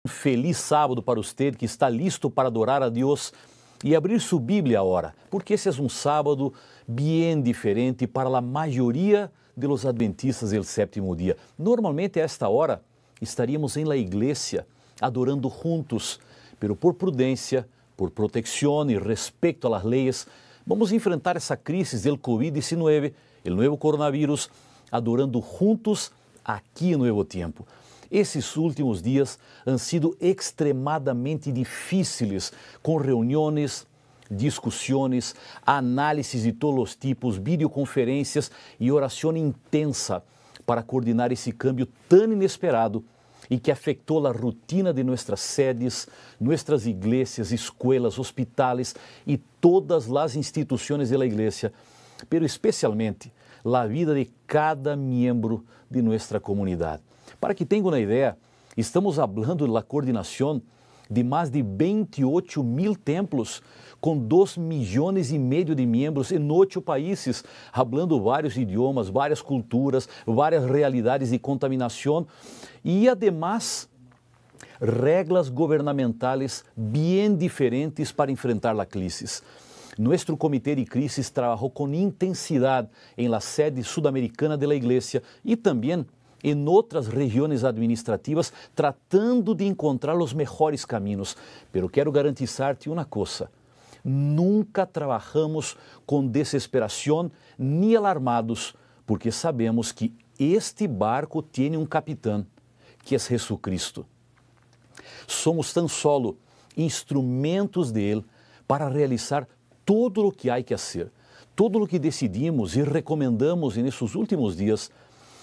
Um feliz sábado para usted que está listo para adorar a Dios y abrir su Biblia ahora, porque ese es un sábado bien diferente para la mayoría de los adventistas del séptimo día. Normalmente a esta hora estaríamos en la iglesia adorando juntos, pero por prudencia, por protección y respecto a las leyes, vamos a enfrentar esa crisis del COVID-19, el nuevo coronavirus, adorando juntos aqui em Nuevo Tiempo. Esses últimos dias han sido extremadamente difíceis, com reuniões, discussões, análises de todos os tipos, videoconferências e oração intensa para coordenar esse câmbio tão inesperado e que afetou a rotina de nossas sedes, nossas igrejas, escolas, hospitais e todas as instituições da igreja, pero especialmente a vida de cada membro de nossa comunidade. Para que tenham uma ideia, estamos falando da coordenação de mais de 28 mil templos, com 2 milhões e meio de membros em 8 países, falando vários idiomas, várias culturas, várias realidades de contaminação e, además, regras governamentais bem diferentes para enfrentar a crise. Nuestro Comitê de Crisis trabalhou com intensidade em la sede sudamericana da igreja e também em outras regiões administrativas, tratando de encontrar os melhores caminhos. Pero quero garantizar-te uma coisa: nunca trabalhamos com desesperação nem alarmados, porque sabemos que este barco tem um capitão, que é Jesucristo. Somos tão solo instrumentos de Ele para realizar todo o que há que fazer. Todo o que decidimos e recomendamos nesses últimos dias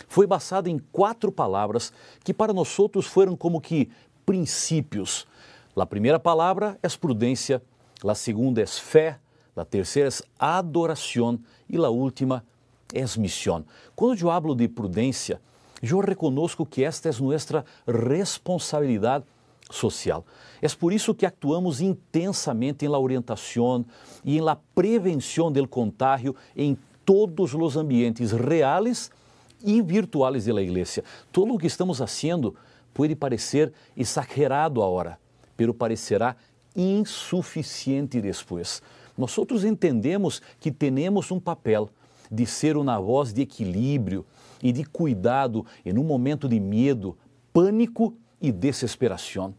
foi basado em 4 palavras que para nós foram como que princípios. A primeira palavra é prudência, a segunda é fé, a terceira é adoração e a última é missão. Quando eu hablo de prudência, eu reconozco que esta é nossa responsabilidade social. É por isso que actuamos intensamente em la orientação e em la prevenção del contágio em todos os ambientes reais e virtuais da igreja. Todo o que estamos fazendo pode parecer exagerado agora, pero parecerá insuficiente depois. Nós entendemos que temos um papel de ser uma voz de equilíbrio e de cuidado em um momento de medo, pânico e desesperação.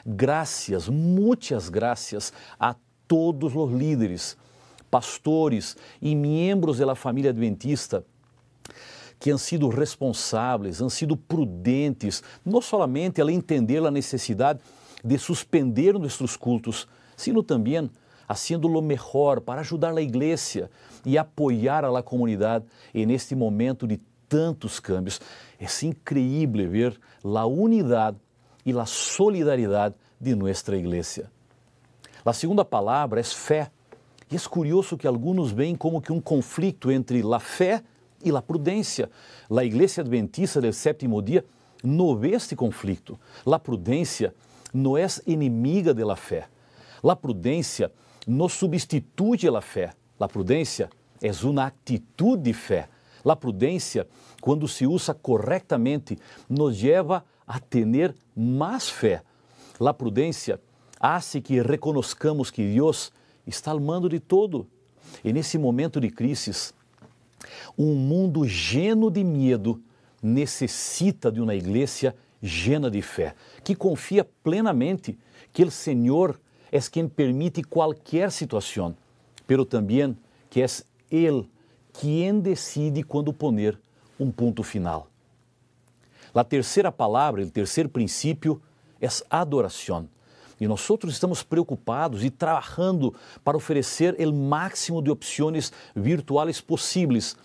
Graças, muitas graças a todos os líderes, pastores e membros da família adventista que han sido responsáveis, han sido prudentes, não somente ao entender a necessidade de suspender nossos cultos, sino também haciendo lo melhor para ajudar a igreja e apoiar a la comunidade neste momento de tantos cambios. É incrível ver a unidade e a solidariedade de nossa igreja. A segunda palavra é fé. E é curioso que alguns veem como que um conflito entre a fé e a prudência. A igreja adventista do sétimo dia não vê este conflito. A prudência não é inimiga da fé. A prudência não substitui a fé. A prudência é uma atitude de fé. A prudência, quando se usa corretamente, nos leva a ter mais fé. A prudência hace que reconozcamos que Deus está ao mando de todo. E nesse momento de crise, um mundo lleno de medo necessita de uma igreja llena de fé, que confia plenamente que o Senhor é quem permite qualquer situação, pero também que é Ele quem decide quando poner um ponto final. A terceira palavra, o terceiro princípio, é adoração. E nós estamos preocupados e trabalhando para oferecer o máximo de opções virtuais possíveis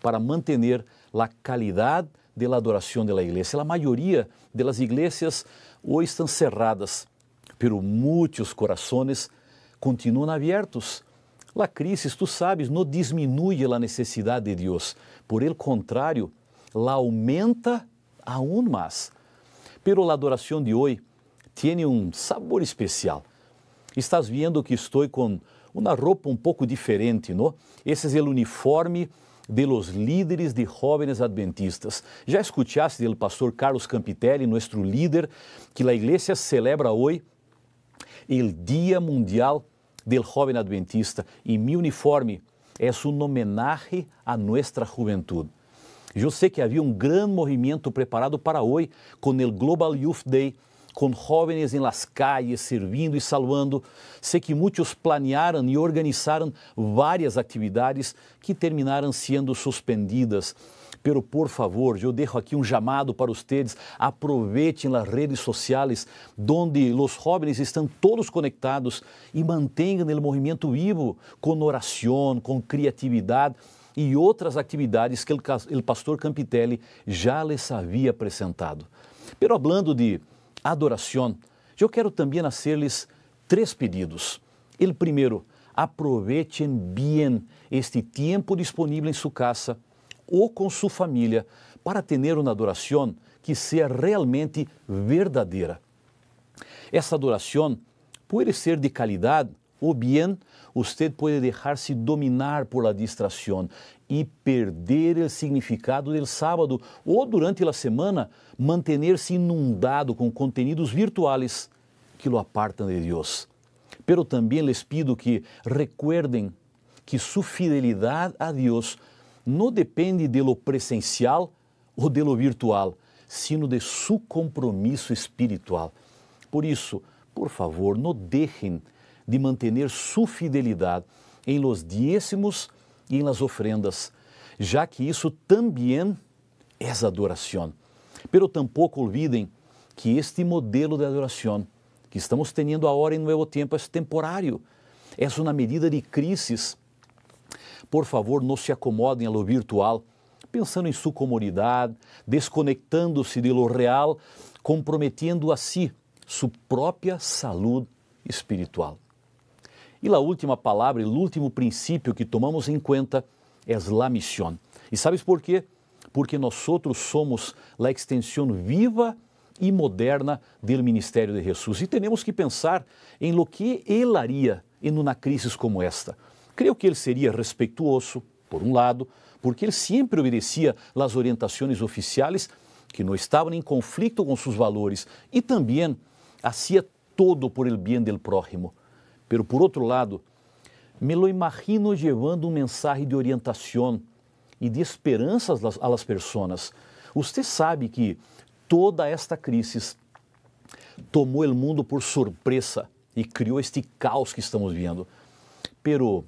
para manter a qualidade da adoração da igreja. A maioria das igrejas hoje estão cerradas, pero muitos corações continuam abertos. A crise, tu sabes, não diminui a necessidade de Deus. Por el contrário, la aumenta aún mais. Pero a adoração de hoje tem um sabor especial. Estás vendo que estou com uma roupa um pouco diferente, não? Esse é o uniforme de los líderes de jóvenes adventistas. Já escuchaste do pastor Carlos Campitelli, nosso líder, que a igreja celebra hoje o Dia Mundial del Joven Adventista e mi uniforme é um homenagem a nossa juventude. Eu sei que havia um grande movimento preparado para hoje com o Global Youth Day, com jóvenes em las calles, servindo e salvando. Sei que muitos planearam e organizaram várias atividades que terminaram sendo suspendidas. Pero, por favor, eu deixo aqui um chamado para vocês, aproveitem as redes sociais, onde os jovens estão todos conectados e mantenham o movimento vivo, com oração, com criatividade e outras atividades que o pastor Campitelli já les havia apresentado. Pero, hablando de adoração, eu quero também fazer-lhes 3 pedidos. O primeiro, aproveitem bem este tempo disponível em sua casa ou com sua família para ter uma adoração que seja realmente verdadeira. Essa adoração pode ser de qualidade ou bem você pode deixar-se dominar por la distração e perder o significado do sábado ou durante a semana manter-se inundado com conteúdos virtuais que lo apartam de Deus. Pero também les pido que recuerden que sua fidelidade a Deus não depende de lo presencial ou de lo virtual, sino de seu compromisso espiritual. Por isso, por favor, não deixem de manter sua fidelidade em los diezmos e em las ofrendas, já que isso também é adoração. Pero tampouco olvidem que este modelo de adoração que estamos tendo agora em Novo Tempo é temporário, é uma medida de crise. Por favor, não se acomodem a lo virtual, pensando em sua comodidade, desconectando-se de lo real, comprometendo a si sua própria saúde espiritual. E a última palavra, o último princípio que tomamos em conta é a missão. E sabes por quê? Porque nós somos a extensão viva e moderna do ministério de Jesus. E temos que pensar em lo que ele haria em uma crise como esta. Creio que ele seria respeituoso, por um lado, porque ele sempre obedecia às orientações oficiais que não estavam em conflito com seus valores e também hacía todo por el bien del prójimo. Pero por outro lado, me lo imagino levando mensagem de orientação e de esperanças a las personas. Você sabe que toda esta crise tomou o mundo por surpresa e criou este caos que estamos vendo. Pero,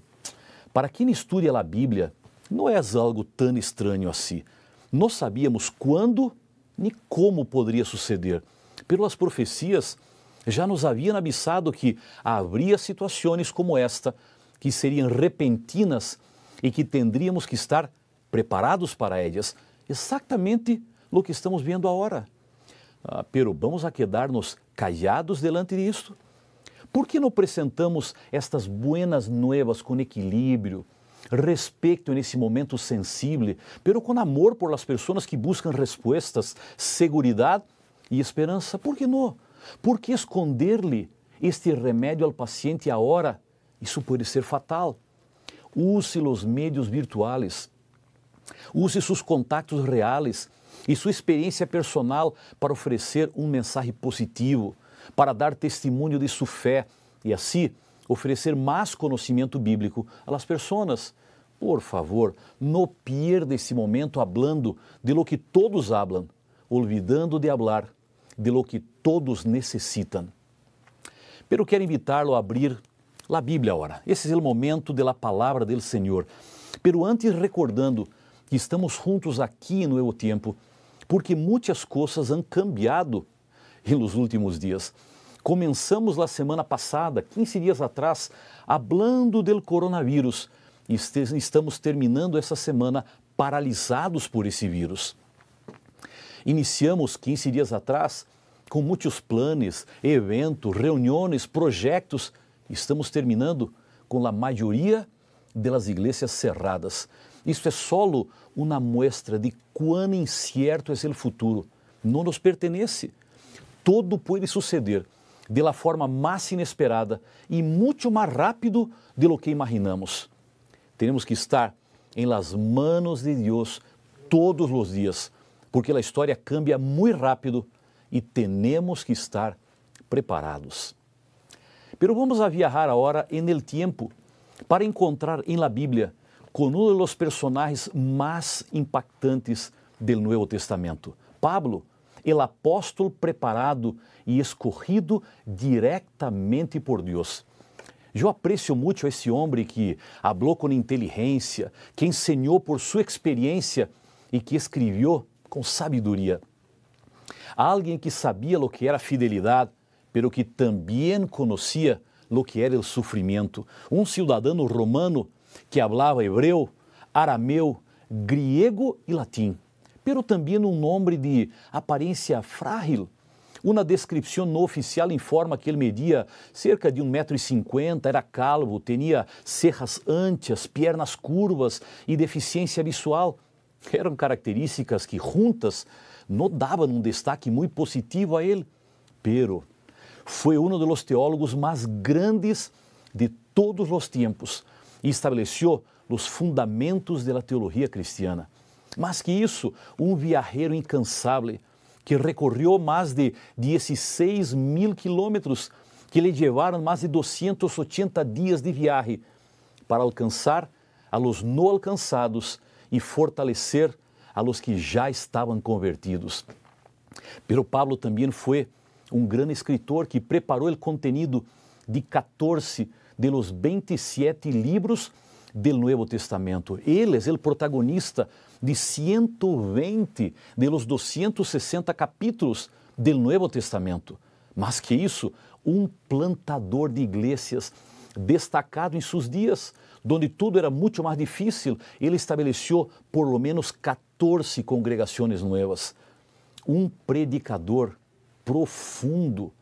para quem estuda a Bíblia, não é algo tão estranho assim. Não sabíamos quando nem como poderia suceder. Pelas profecias, já nos haviam avisado que haveria situações como esta, que seriam repentinas e que tendríamos que estar preparados para elas. Exatamente o que estamos vendo agora. Pero vamos a quedar-nos callados delante disto? Por que não apresentamos estas buenas nuevas com equilíbrio, respeito nesse momento sensível, pero com amor por las pessoas que buscam respostas, segurança e esperança? Por que não? Por que esconder-lhe este remédio ao paciente agora? Isso pode ser fatal. Use os meios virtuais, use seus contatos reais e sua experiência personal para oferecer mensagem positivo, para dar testemunho de sua fé e assim oferecer mais conhecimento bíblico às pessoas. Por favor, não pierda esse momento hablando de lo que todos hablan, olvidando de hablar de lo que todos necessitam. Pero quero invitá-lo a abrir a Bíblia agora. Esse é o momento da palavra do Senhor. Pero antes recordando que estamos juntos aqui no Novo Tempo, porque muitas coisas han cambiado nos últimos dias. Começamos a semana passada, 15 dias atrás, hablando do coronavírus. E estamos terminando essa semana paralisados por esse vírus. Iniciamos 15 dias atrás com muitos planos, eventos, reuniões, projetos. Estamos terminando com a maioria das igrejas cerradas. Isto é só uma muestra de quão incierto é o futuro. Não nos pertence. Todo pode suceder de la forma mais inesperada e muito mais rápido de lo que imaginamos. Temos que estar em las manos de Deus todos os dias, porque a história cambia muito rápido e temos que estar preparados. Pero vamos a viajar agora en el tiempo para encontrar en la Bíblia com um dos personagens mais impactantes do Novo Testamento. Pablo, el apóstolo preparado e escorrido diretamente por Deus. Eu aprecio muito esse homem que falou com inteligência, que ensinou por sua experiência e que escreveu com sabedoria. Alguém que sabia o que era fidelidade, pero que também conhecia o que era o sofrimento. Um cidadão romano que falava hebreu, arameu, griego e latim, pero também um homem de aparência frágil. Uma descrição não oficial informa que ele media cerca de 1,50 m, era calvo, tinha cejas anchas, pernas curvas e deficiência visual. Eram características que juntas não davam um destaque muito positivo a ele, pero foi um dos teólogos mais grandes de todos os tempos e estabeleceu os fundamentos da teologia cristiana. Mais que isso, um viajero incansável que recorreu mais de 16.000 quilômetros, que lhe levaram mais de 280 dias de viagem para alcançar a los não alcançados e fortalecer a los que já estavam convertidos. Pero Pablo também foi um grande escritor que preparou o conteúdo de 14 de los 27 livros do Novo Testamento. Ele é o protagonista de 120 de los 260 capítulos do Novo Testamento. Mas que isso, um plantador de igrejas destacado em seus dias, onde tudo era muito mais difícil, ele estabeleceu por lo menos 14 congregações novas. Um predicador profundo,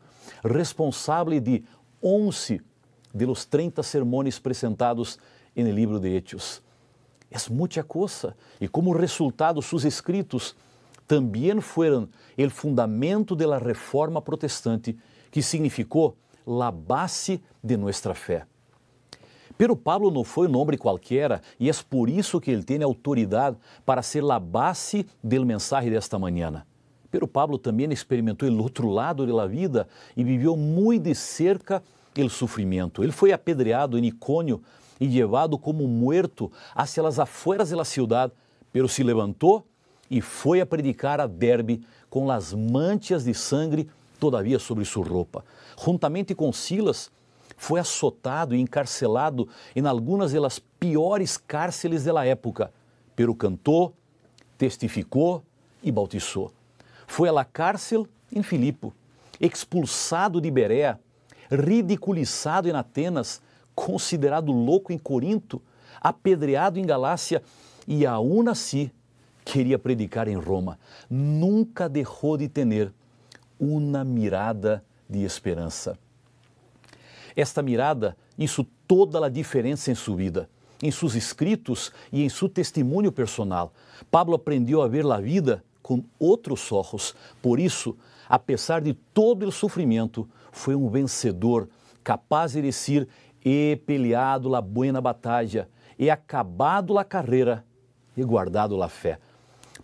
responsável de 11 de los 30 sermões apresentados no livro de Hechos. É muita coisa, e como resultado, seus escritos também foram o fundamento da reforma protestante, que significou a base de nossa fé. Pero Pablo não foi um homem qualquer, e é por isso que ele tem autoridade para ser a base do mensagem desta manhã. Pero Pablo também experimentou o outro lado da vida e viveu muito de cerca o sofrimento. Ele foi apedreado em Icônio e levado como muerto hacia las afueras de la ciudad, pero se levantou e foi a predicar a Derbe com as manchas de sangue todavia sobre sua roupa. Juntamente com Silas, foi azotado e encarcelado em algumas das piores cárceles da época, pero cantou, testificou e bautizou. Foi a la cárcel em Filipo, expulsado de Berea, ridiculizado em Atenas, considerado louco em Corinto, apedreado em Galácia e aún assim queria predicar em Roma. Nunca deixou de ter uma mirada de esperança. Esta mirada hizo toda a diferença em sua vida, em seus escritos e em seu testemunho personal. Pablo aprendeu a ver a vida com outros olhos. Por isso, apesar de todo o sofrimento, foi um vencedor, capaz de dizer: he peleado la buena batalla, he acabado la carreira, he guardado la fé.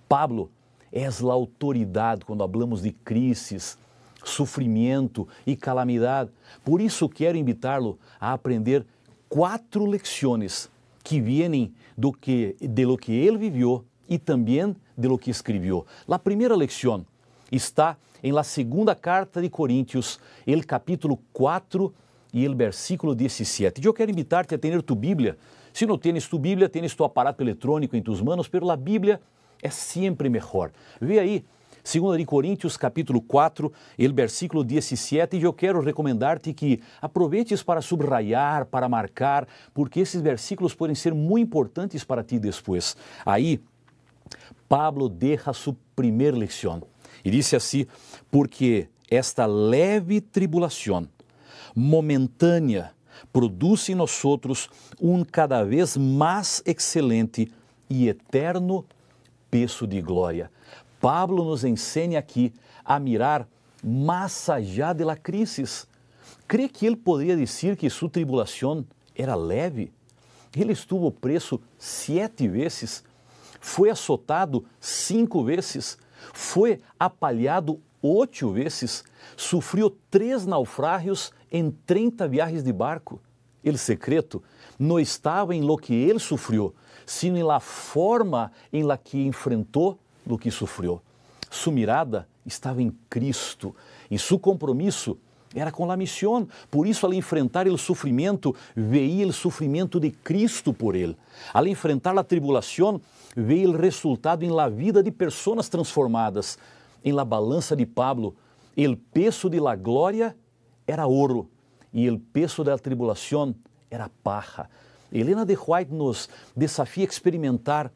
Pablo é a autoridade quando falamos de crises, sofrimento e calamidade. Por isso quero invitá-lo a aprender 4 lições que vêm de lo que ele viveu e também de lo que escreveu. A primeira lição está em la segunda carta de Coríntios, el capítulo 4 e el versículo 17. Eu quero invitar-te a ter tu Bíblia. Se não tens tu Bíblia, tens tu aparato eletrônico em tus manos, pero a Bíblia é sempre melhor. Vê aí, 2 de Coríntios, capítulo 4, el versículo 17, e eu quero recomendar-te que aproveites para subrayar, para marcar, porque esses versículos podem ser muito importantes para ti depois. Aí, Pablo deixa sua primeira lição, e disse assim: porque esta leve tribulação momentânea produz em nós cada vez mais excelente e eterno peso de glória. Pablo nos ensina aqui a mirar mais allá de la crisis. ¿Cree que ele poderia dizer que sua tribulação era leve? Ele estuvo preso 7 vezes, foi açotado 5 vezes, foi apalhado 8 vezes, sofreu 3 naufrágios em 30 viagens de barco. O secreto não estava em lo que ele sofreu, sino em la forma em la que enfrentou lo que sofreu. Sua mirada estava em Cristo e seu compromisso era com a missão. Por isso, ao enfrentar o sofrimento, veia o sofrimento de Cristo por ele. Ao enfrentar a tribulação, veia o resultado em la vida de pessoas transformadas. Em la balança de Pablo, o peso de la glória era ouro e o peso da tribulação era paja. Helena de White nos desafia a experimentar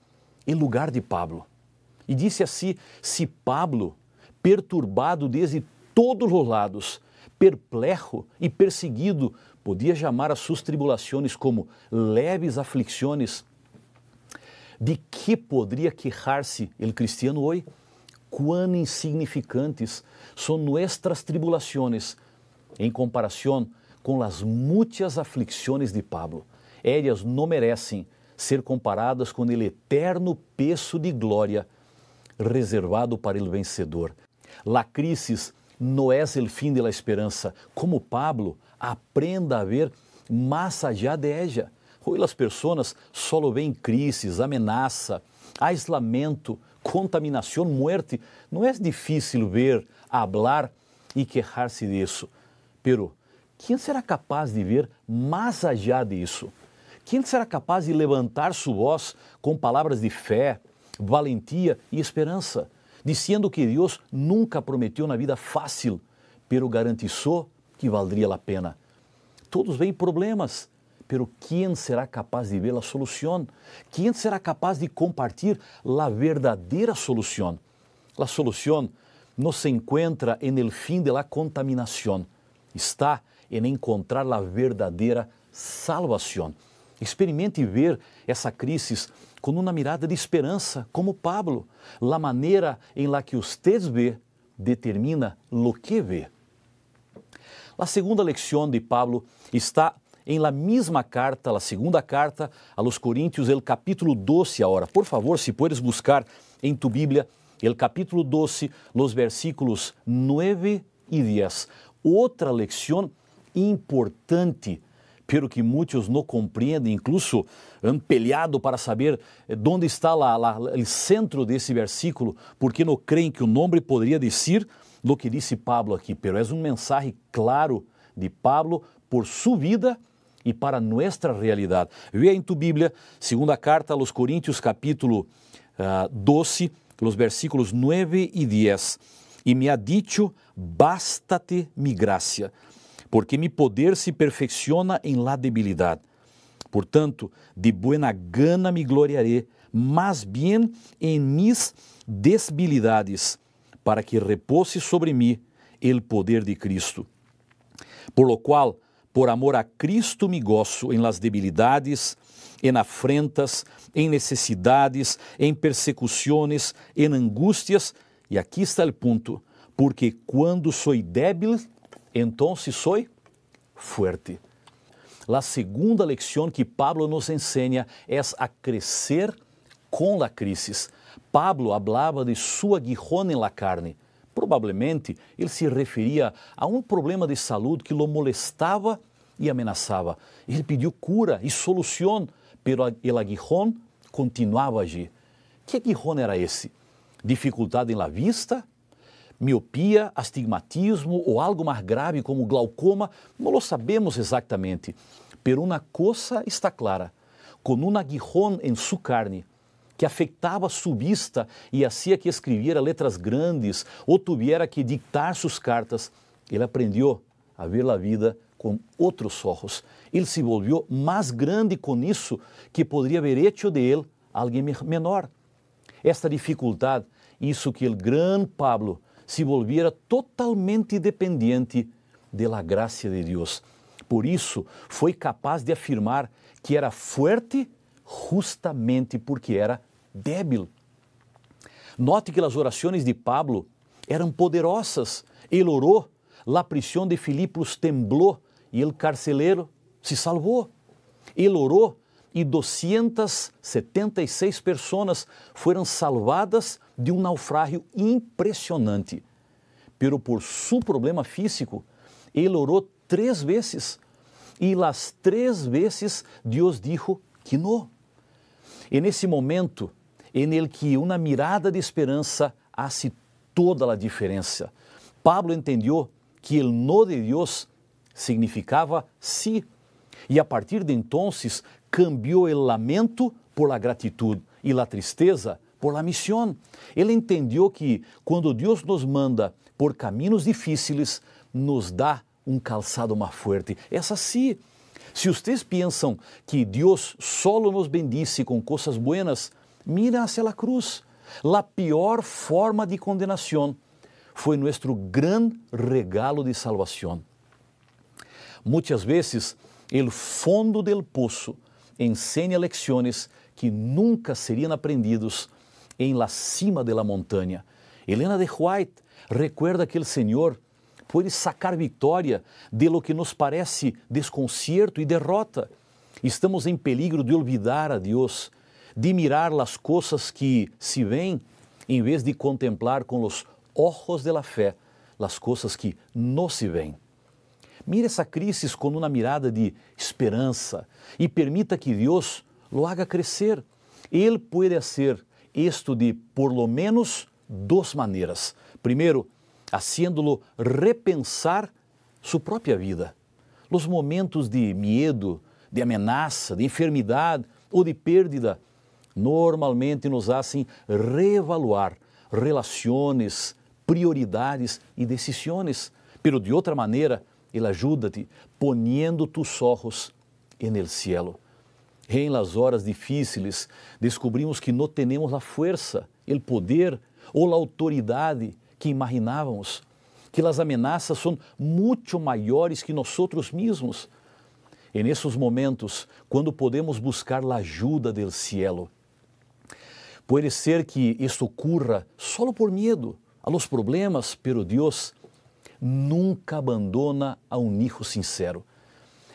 o lugar de Pablo. E disse assim: se Pablo, perturbado desde todos os lados, perplexo e perseguido, podia chamar as suas tribulações como leves aflicções, de que poderia queixar-se o cristiano hoje? Quão insignificantes são nossas tribulações em comparação com as muitas aflicções de Pablo. Elas não merecem ser comparadas com o eterno peso de glória reservado para o vencedor. La crisis não é o fim de la esperança. Como Pablo, aprenda a ver mais allá de ella. Hoje as pessoas só veem crises, ameaça, aislamento, contaminação, muerte. Não é difícil ver, falar e queixar-se disso. Pero, quem será capaz de ver mais allá disso? Quem será capaz de levantar sua voz com palavras de fé, valentia e esperança, dizendo que Deus nunca prometeu uma vida fácil, pero garantizou que valdria a pena? Todos veem problemas, pero quem será capaz de ver a solução? Quem será capaz de compartilhar a verdadeira solução? A solução não se encontra en el fim de la contaminação, está em encontrar a verdadeira salvação. Experimente ver essa crise com uma mirada de esperança, como Pablo. A maneira em la que usted vê determina lo que vê. A segunda lição de Pablo está em la mesma carta, a segunda carta a los Coríntios, el capítulo 12 agora. Por favor, se puedes buscar em tu Bíblia, el capítulo 12, los versículos 9 e 10. Outra lição importante, pero que muitos não compreendem, incluso han peleado para saber onde está o centro desse versículo, porque não creem que o nome poderia dizer lo que disse Pablo aqui, pero é um mensagem claro de Pablo por sua vida e para nossa realidade. Veja em tu Bíblia, segunda carta a los Coríntios, capítulo 12, los versículos 9 e 10. E me ha dicho, bástate mi gracia, porque mi poder se perfecciona em la debilidade. Portanto, de buena gana me gloriaré, mas bien em mis debilidades, para que repose sobre mim el poder de Cristo. Por lo qual, por amor a Cristo me gozo em las debilidades, em afrentas, em necessidades, em persecuções, em angústias, e aqui está o ponto, porque quando sou débil, então sou fuerte. A segunda lição que Pablo nos ensina é a crescer com a crise. Pablo falava de seu aguijón em la carne. Provavelmente, ele se referia a um problema de saúde que o molestava e ameaçava. Ele pediu cura e solução, pero o aguijón continuava a agir. Que aguijón era esse? Dificuldade em la vista? Miopia, astigmatismo ou algo mais grave como glaucoma? Não lo sabemos exatamente, pero uma coisa está clara: com um aguijón em sua carne, que afetava sua vista e hacía que escreviera letras grandes ou tuviera que dictar suas cartas, ele aprendeu a ver a vida com outros olhos. Ele se volviu mais grande com isso que poderia haver hecho de ele alguém menor. Esta dificuldade hizo que o grande Pablo se volviera totalmente dependiente da graça de Deus. Por isso, foi capaz de afirmar que era fuerte justamente porque era débil. Note que as orações de Pablo eram poderosas. Ele orou, a prisão de Filipos temblou e o carcelero se salvou. Ele orou e 276 pessoas foram salvadas de um naufrágio impressionante. Pero por seu problema físico, ele orou 3 vezes e las 3 vezes Deus dijo que não. E nesse momento, em el que uma mirada de esperança hace toda a diferença, Pablo entendeu que o no de Deus significava sí, e a partir de entonces cambiou o lamento por la gratitud e la tristeza por la missão. Ele entendeu que quando Deus nos manda por caminhos difíceis, nos dá um calçado mais forte. É assim. Se vocês pensam que Deus solo nos bendice com coisas buenas, mira hacia la cruz. La pior forma de condenação foi nosso gran regalo de salvação. Muitas vezes, o fundo del poço ensina lecciones que nunca seriam aprendidos em la cima de la montanha. Helena de White recuerda que o Senhor pode sacar vitória de lo que nos parece desconcierto e derrota. Estamos em peligro de olvidar a Deus, de mirar as coisas que se veem, em vez de contemplar com os ojos de la fé as coisas que não se veem. Mire essa crise com uma mirada de esperança e permita que Deus lo haga crescer. Ele pode fazer isto de por lo menos 2 maneiras. Primeiro, haciéndolo repensar sua própria vida. Os momentos de medo, de ameaça, de enfermidade ou de pérdida normalmente nos fazem reevaluar relações, prioridades e decisões. Pero de outra maneira, Ele ajuda-te poniendo tus ojos en el cielo. Em las horas difíceis, descobrimos que não temos a força, o poder ou a autoridade que imaginávamos, que as ameaças são muito maiores que nós mesmos. E nesses momentos, quando podemos buscar a ajuda del cielo, pode ser que isto ocorra solo por medo a los problemas, pero Deus nunca abandona a um hijo sincero.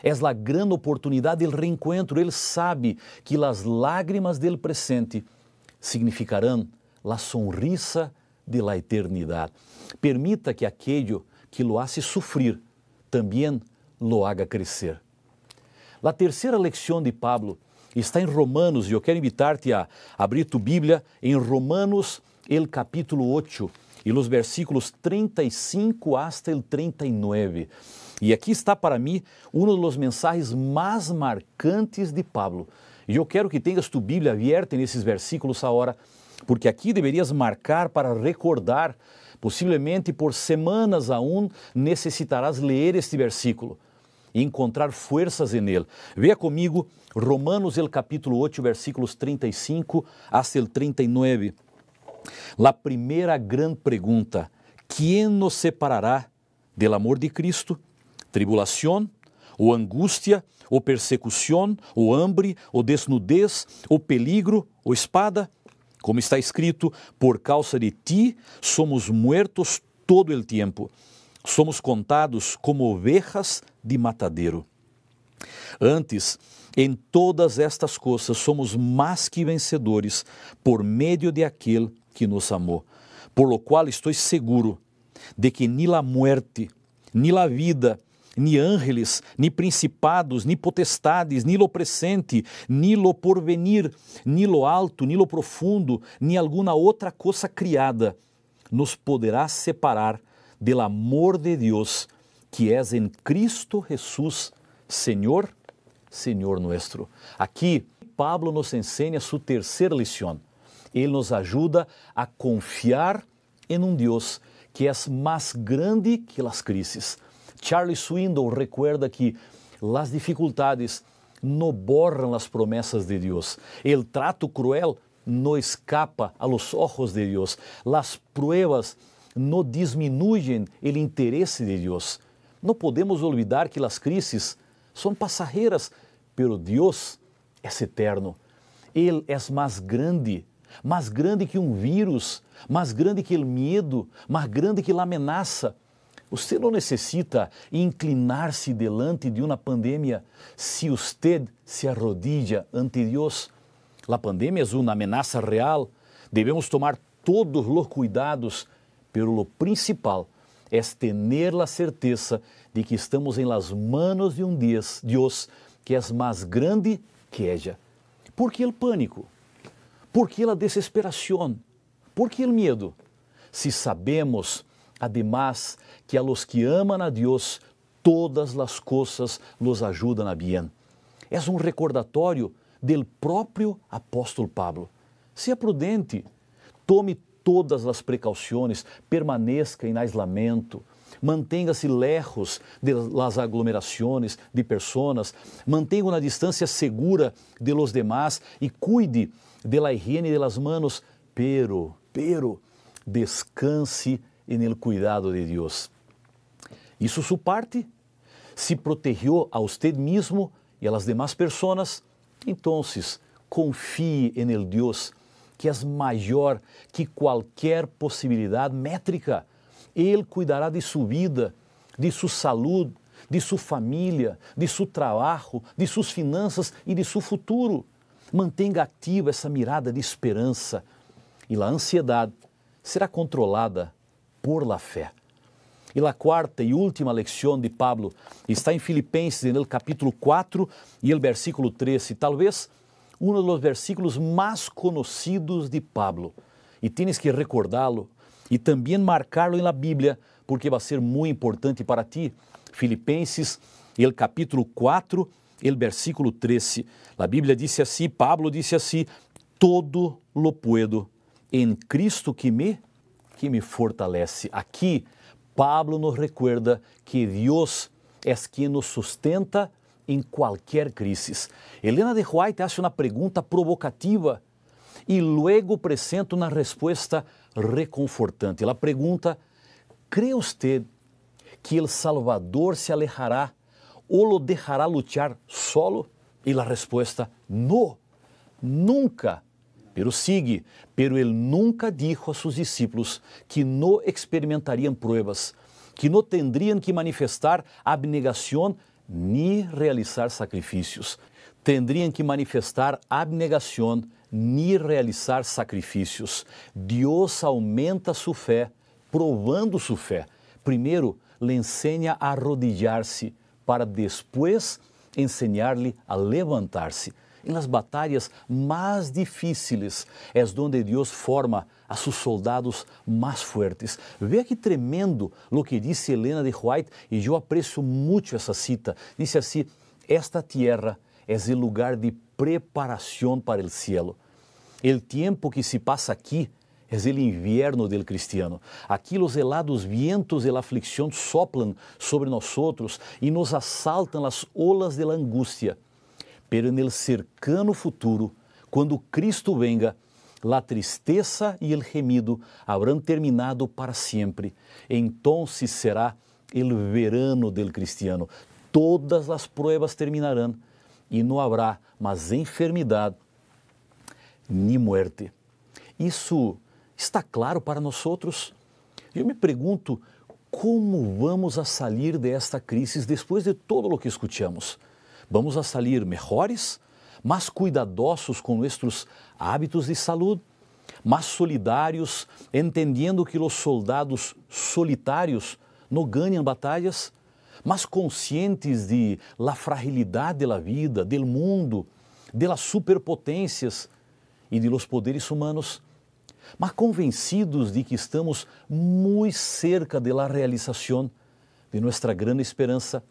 É a grande oportunidade do reencontro. Ele sabe que as lágrimas del presente significarão a sonrisa de la eternidade. Permita que aquello que lo hace sufrir também lo haga crescer. A terceira lição de Pablo está em Romanos, e eu quero invitar-te a abrir tu Bíblia em Romanos, el capítulo 8, e os versículos 35 hasta el 39. E aqui está para mim um dos mensagens mais marcantes de Pablo. E eu quero que tenhas tu Bíblia aberta nesses versículos agora, porque aqui deverias marcar para recordar. Possivelmente por semanas aún necessitarás ler este versículo e encontrar forças em ele. Veja comigo Romanos, el capítulo 8, versículos 35 hasta el 39. La primeira grande pergunta: ¿quién nos separará del amor de Cristo? ¿Tribulación, o angústia, o persecução, o hambre, o desnudez, o peligro, o espada? Como está escrito, por causa de ti somos muertos todo el tiempo. Somos contados como ovejas de matadeiro. Antes, em todas estas coisas somos mais que vencedores por meio de aquele que nos amou. Por lo qual estou seguro de que ni la muerte, ni la vida, ni ángeles, ni principados, ni potestades, ni lo presente, ni lo porvenir, ni lo alto, ni lo profundo, ni alguma outra coisa criada nos poderá separar del amor de Deus que es em Cristo Jesús, Senhor, Senhor nuestro. Aqui, Pablo nos ensina sua terceira lição. Ele nos ajuda a confiar em um Deus que é mais grande que as crises. Charles Swindoll recuerda que as dificuldades não borram as promessas de Deus. O trato cruel não escapa a los ojos de Deus. As pruebas não diminuem o interesse de Deus. Não podemos olvidar que as crises são passageiras, pero Deus é eterno. Ele é mais grande que um vírus, mais grande que o medo, mais grande que a ameaça. Você não necessita inclinar-se delante de uma pandemia se você se arrodilla ante Deus. A pandemia é uma ameaça real. Devemos tomar todos os cuidados, pero lo principal é ter a certeza de que estamos em las manos de Deus que é mais grande que ella. ¿Por que o pânico? ¿Por que a desesperação? ¿Por que o medo? Si sabemos, además, que a los que aman a Deus, todas as coisas los ajudam a bien. É um recordatório del próprio apóstolo Pablo. Seja prudente, tome todas as precauções, permaneça em isolamento, mantenha-se lejos de las aglomerações de pessoas, mantenha uma distância segura de los demás e cuide de la higiene de las manos, pero descanse en el cuidado de Deus. Isso sua parte? Se protegeu a usted mesmo e a las demás pessoas? Então, confie en el Deus que é maior que qualquer possibilidade métrica. Ele cuidará de sua vida, de sua saúde, de sua família, de seu trabalho, de suas finanças e de seu futuro. Mantenha ativa essa mirada de esperança e a ansiedade será controlada por la fé. E a quarta e última lição de Pablo está em Filipenses, no capítulo 4 e o versículo 13, talvez um dos versículos mais conhecidos de Pablo. E tienes que recordá-lo e também marcá-lo na Bíblia, porque vai ser muito importante para ti. Filipenses, el capítulo 4, el versículo 13. A Bíblia disse assim, Pablo disse assim: todo lo puedo em Cristo que me fortalece. Aqui, Pablo nos recuerda que Deus é quem nos sustenta em qualquer crise. Helena de White hace uma pergunta provocativa e luego apresenta uma resposta reconfortante. Ela pergunta: ¿cree usted que el Salvador se alejará ou lo dejará luchar solo? E a resposta: no, nunca. Pero sigue, pero ele nunca dijo a sus discípulos que no experimentariam pruebas, que no tendrían que manifestar abnegação ni realizar sacrifícios. Tendrían que manifestar abnegação ni realizar sacrifícios. Deus aumenta sua fé, provando sua fé. Primeiro, le enseña a arrodillar-se, para depois enseñar-lhe a levantar-se. Em las batalhas mais difíceis é onde Deus forma a seus soldados mais fortes. Veja que tremendo o que disse Helena de White, e eu aprecio muito essa cita. Disse assim: esta tierra é o lugar de preparação para o cielo. O tempo que se passa aqui é o inverno del cristiano. Aqui os helados vientos de la aflicción soplan sobre nós e nos assaltam as olas de la angústia. Pero en el cercano futuro, quando Cristo venga, la tristeza e el gemido habrán terminado para sempre. Entonces será el verano del cristiano. Todas as pruebas terminarán e não habrá mais enfermidade ni muerte. Isso está claro para nós outros? Eu me pergunto, como vamos a sair desta crise depois de todo o que escutamos? Vamos a sair melhores, mais cuidadosos com nossos hábitos de saúde, mais solidários, entendendo que os soldados solitários não ganham batalhas, mais conscientes de la fragilidade da vida, do mundo, de las superpotências e de los poderes humanos, mas convencidos de que estamos muito cerca de la realização de nossa grande esperança,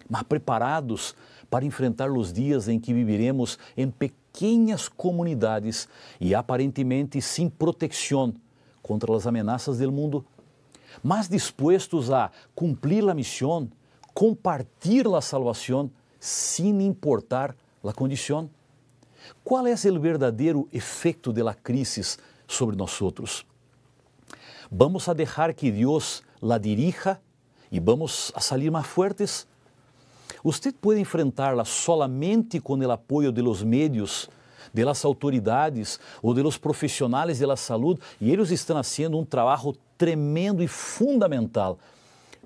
mas preparados para enfrentar os dias em que viviremos em pequenas comunidades e aparentemente sem proteção contra as ameaças do mundo, mas dispostos a cumprir a missão, compartilhar a salvação sem importar a condição. Qual é o verdadeiro efeito da crise sobre nós outros? Vamos a deixar que Deus la dirija e vamos a salir mais fortes? Você pode enfrentá-la solamente com o apoio de los medios, de las autoridades ou de los profissionais de la saúde, e eles estão fazendo um trabalho tremendo e fundamental.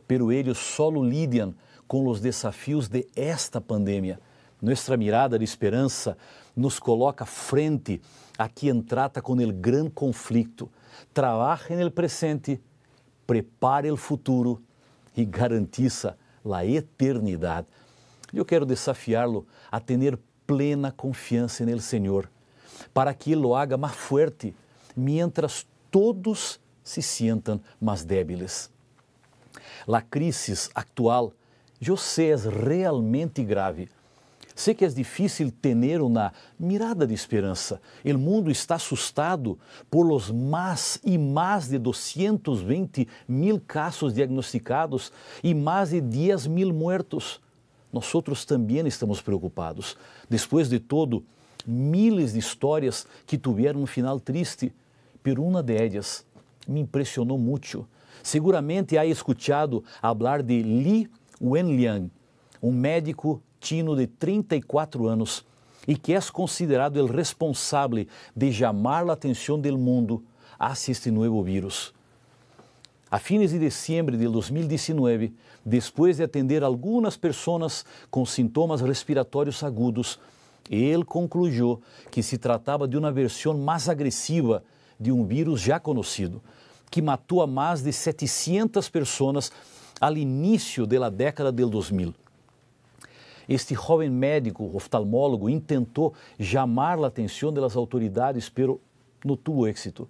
pero ellos solo lidian com os desafios de esta pandemia. Nuestra mirada de esperança nos coloca frente a quem trata com o gran conflicto, trabaja en el presente, prepara el futuro e garantiza la eternidad. Eu quero desafiá-lo a ter plena confiança en el Senhor, para que Ele lo haga mais fuerte, mientras todos se sientam mais débiles. La crisis actual, eu sei, é realmente grave. Sei que é difícil ter uma mirada de esperança. O mundo está assustado por los mais e mais de 220.000 casos diagnosticados e mais de 10.000 muertos. Nós também estamos preocupados. Depois de todo, miles de histórias que tiveram um final triste, pero uma de ellas me impressionou muito. Seguramente ha escuchado hablar de Li Wenliang, um médico chino de 34 anos e que é considerado o responsável de chamar a atenção do mundo hacia este novo vírus. A fines de dezembro de 2019, depois de atender algumas pessoas com sintomas respiratórios agudos, ele concluiu que se tratava de uma versão mais agressiva de um vírus já conhecido, que matou a mais de 700 pessoas ao início da década de 2000. Este jovem médico oftalmólogo intentou chamar a atenção das autoridades, pero não teve êxito.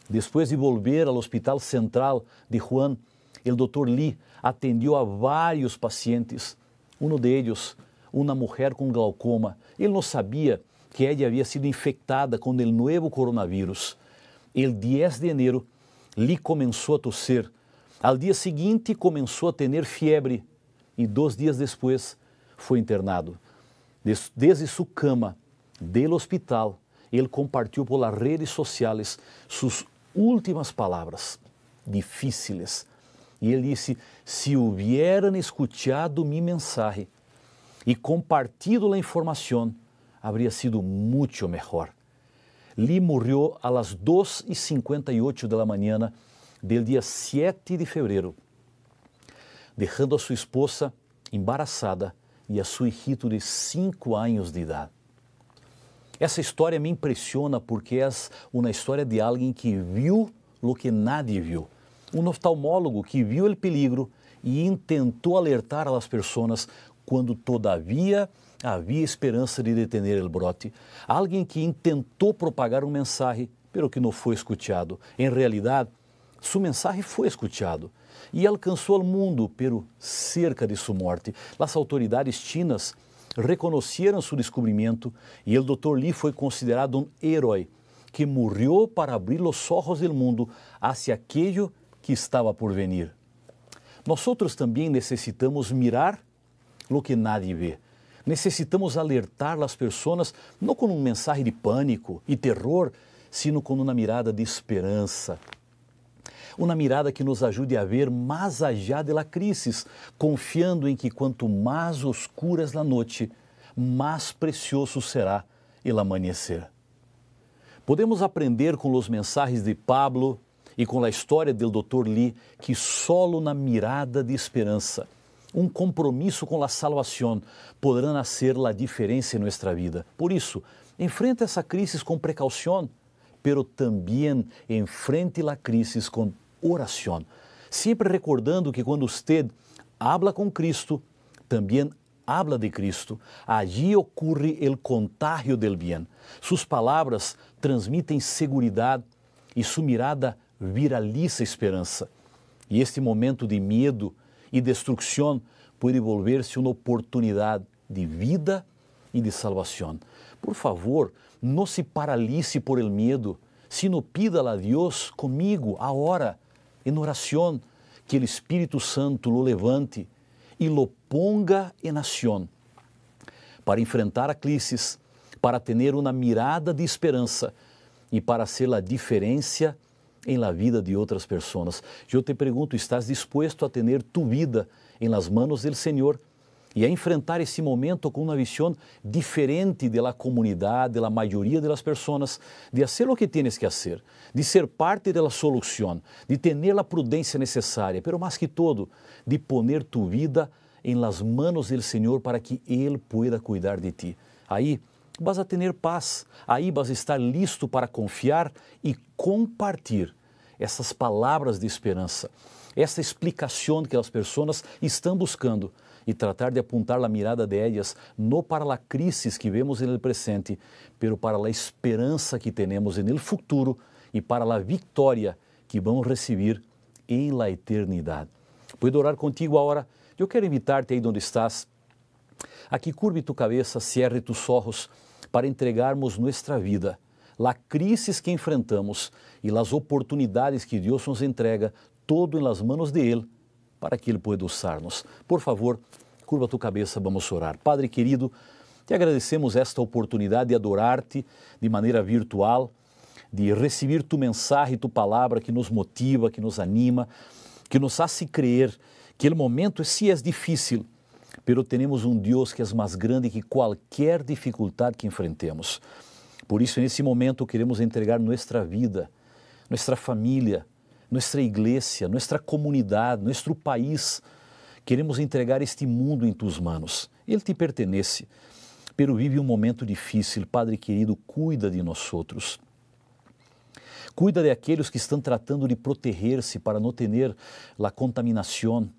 Depois de volver ao Hospital Central de Wuhan, o Dr. Li atendeu a vários pacientes. Um deles, uma mulher com glaucoma. Ele não sabia que ela havia sido infectada com o novo coronavírus. El 10 de enero, Li começou a toser. Al dia seguinte, começou a ter febre e 2 dias depois foi internado. Desde sua cama do hospital, ele compartilhou por las redes sociais suas últimas palavras, difíceis. E ele disse: se hubieran escuchado mi mensaje e compartido a informação, habría sido muito melhor. Li morreu a las 2:58 da manhã do dia 7 de fevereiro, deixando a sua esposa embarazada e a seu hijito de 5 anos de idade. Essa história me impressiona porque é uma história de alguém que viu o que nadie viu. Um oftalmólogo que viu o peligro e tentou alertar as pessoas quando todavia havia esperança de detener o brote. Alguém que tentou propagar mensagem, pero que não foi escutado. Em realidade, sua mensagem foi escutado e alcançou o mundo, pero cerca de sua morte. As autoridades chinas reconheceram seu descobrimento e o Dr. Li foi considerado um herói que morreu para abrir os olhos do mundo hacia aquello que estava por venir. Nós também necessitamos mirar o que nadie vê. Necessitamos alertar as pessoas não com mensagem de pânico e terror, sino com uma mirada de esperança. Uma mirada que nos ajude a ver mais allá de la crisis, confiando em que quanto mais oscura es la noite, mais precioso será el amanhecer. Podemos aprender com os mensagens de Pablo e com a história do Dr. Li que solo na mirada de esperança, um compromisso com a salvação, poderá nascer a diferença em nossa vida. Por isso, enfrente essa crise com precaução, pero também enfrente a crise com oração. Sempre recordando que quando você habla com Cristo, também habla de Cristo. Allí ocorre o contágio del bien. Suas palavras transmitem segurança e sua mirada viraliza esperança. E este momento de medo e destruição pode volver-se uma oportunidade de vida e de salvação. Por favor, não se paralise por el medo, sino pida a Deus comigo, agora, em oração, que o Espírito Santo lo levante e lo ponga em ação para enfrentar a crise, para ter uma mirada de esperança e para ser a diferença em la vida de outras pessoas. Eu te pergunto, ¿estás dispuesto a ter tu vida em las manos del Senhor? e a enfrentar esse momento com uma visão diferente da comunidade, da maioria das pessoas, de fazer o que tienes que fazer, de ser parte da solução, de ter a prudência necessária, pero mais que todo, de poner tu vida em las manos del Senhor para que Ele pueda cuidar de ti. Aí vas a ter paz, aí vas a estar listo para confiar e compartilhar essas palavras de esperança, essa explicação que as pessoas estão buscando e tratar de apontar a mirada de elas não para a crise que vemos no presente, pero para a esperança que temos no futuro e para a vitória que vamos receber em la eternidade. Puedo orar contigo agora? Eu quero invitar-te aí onde estás, a que curve tu cabeça, cierre tus ojos, para entregarmos nossa vida, a crise que enfrentamos e as oportunidades que Deus nos entrega, todo em las manos de Ele, para que Ele pueda usar-nos. Por favor, curva tu cabeça, vamos orar. Padre querido, te agradecemos esta oportunidade de adorar-te de maneira virtual, de receber tu mensagem, tu palavra que nos motiva, que nos anima, que nos hace crer que o momento sí é difícil, pero temos um Deus que é mais grande que qualquer dificuldade que enfrentemos. Por isso, nesse momento, queremos entregar nossa vida, nossa família, nossa igreja, nossa comunidade, nosso país. Queremos entregar este mundo em tus manos. Ele te pertenece, pero vive um momento difícil. Padre querido, cuida de nós outros. Cuida de aqueles que estão tratando de proteger-se para não ter a contaminação,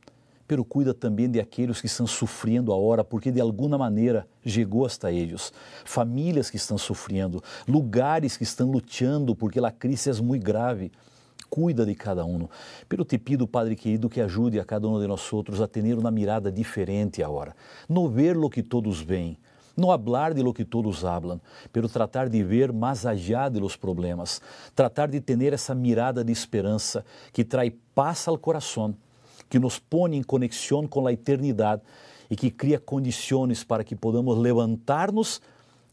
pero cuida também de aqueles que estão sofrendo agora, porque de alguma maneira chegou hasta eles. Famílias que estão sofrendo, lugares que estão lutando porque a crise é muito grave. Cuida de cada um. Pero te pido, Padre querido, que ajude a cada um de nós outros a ter uma mirada diferente agora. Não ver lo que todos veem, não hablar de lo que todos hablan, pero tratar de ver mais allá de los problemas, tratar de ter essa mirada de esperança que traz paz ao coração, que nos põe em conexão com a eternidade e que cria condições para que podamos levantar-nos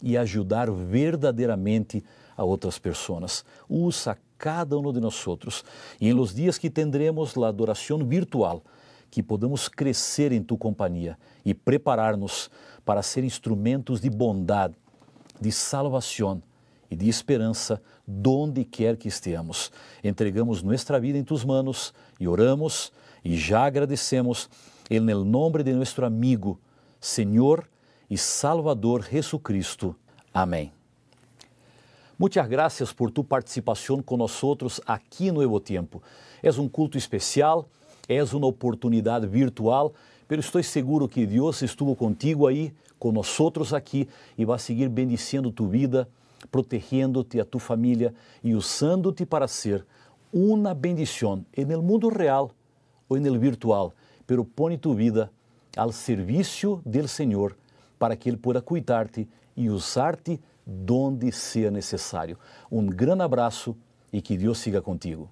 e ajudar verdadeiramente a outras pessoas. Usa cada um de nós outros e em los dias que tendremos a adoração virtual, que podamos crescer em tu companhia e preparar-nos para ser instrumentos de bondade, de salvação e de esperança donde quer que estejamos. Entregamos nossa vida em tus manos e oramos e já agradecemos em nome de nosso amigo, Senhor e Salvador Jesucristo. Amém. Muitas graças por tu participação com nós aqui no Evo Tempo. É um culto especial, é uma oportunidade virtual, pero estou seguro que Deus estuvo contigo aí, com nós aqui, e vai seguir bendicindo tu vida, protegendo-te, a tu família e usando-te para ser uma bendição no mundo real ou no virtual, pero põe tu vida ao serviço do Senhor para que Ele pueda cuidar-te e usar-te donde seja necessário. Um grande abraço e que Deus siga contigo.